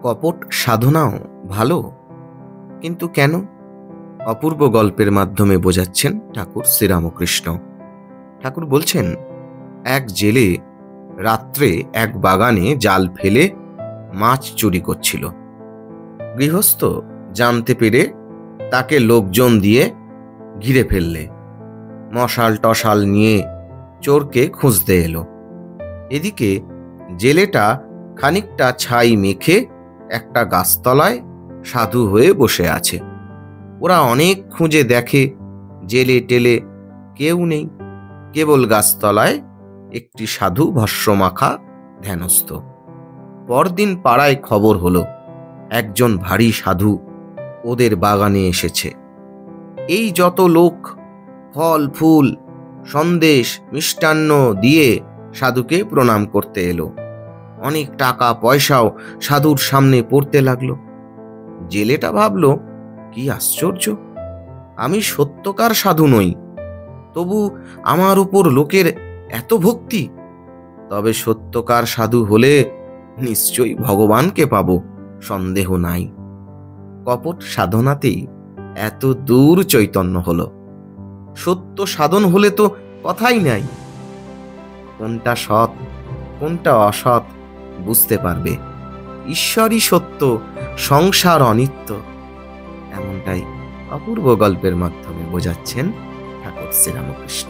কপট সাধনাও ভালো, কিন্তু কেন? অপূর্ব গল্পের মাধ্যমে বোঝাচ্ছেন ঠাকুর শ্রীরামকৃষ্ণ। ঠাকুর বলছেন, এক জেলে রাত্রে এক বাগানে জাল ফেলে মাছ চুরি করছিল। গৃহস্থ জানতে পেরে তাকে লোকজন দিয়ে ঘিরে ফেললে। মশাল টশাল নিয়ে চোরকে খুঁজতে এলো। এদিকে জেলেটা খানিকটা ছাই মেখে একটা গাছতলায় সাধু হয়ে বসে আছে। ওরা অনেক খুঁজে দেখে, জেলে টেলে কেউ নেই, কেবল গাছতলায় একটি সাধু ভস্মমাখা ধ্যানস্থ। পরদিন পাড়ায় খবর হলো, একজন ভারী সাধু ওদের বাগানে এসেছে। এই যত লোক ফল ফুল সন্দেশ মিষ্টান্ন দিয়ে সাধুকে প্রণাম করতে এলো। অনেক টাকা পয়সাও সাধুর সামনে পড়তে লাগলো। জেলেটা ভাবলো, কি আশ্চর্য, আমি সত্যকার সাধু নই, তবু আমার উপর লোকের এত ভক্তি। তবে সত্যকার সাধু হলে নিশ্চয়ই ভগবানকে পাবো, সন্দেহ নাই। কপট সাধনাতেই এত দূর চৈতন্য হলো। সত্য সাধন হলে তো কথাই নাই। কোনটা সৎ কোনটা অসৎ বুঝতে পারবে। ঈশ্বরই সত্য, সংসার অনিত্য। এমনটাই অপূর্ব গল্পের মাধ্যমে বোঝাচ্ছেন ঠাকুর শ্রীরামকৃষ্ণ।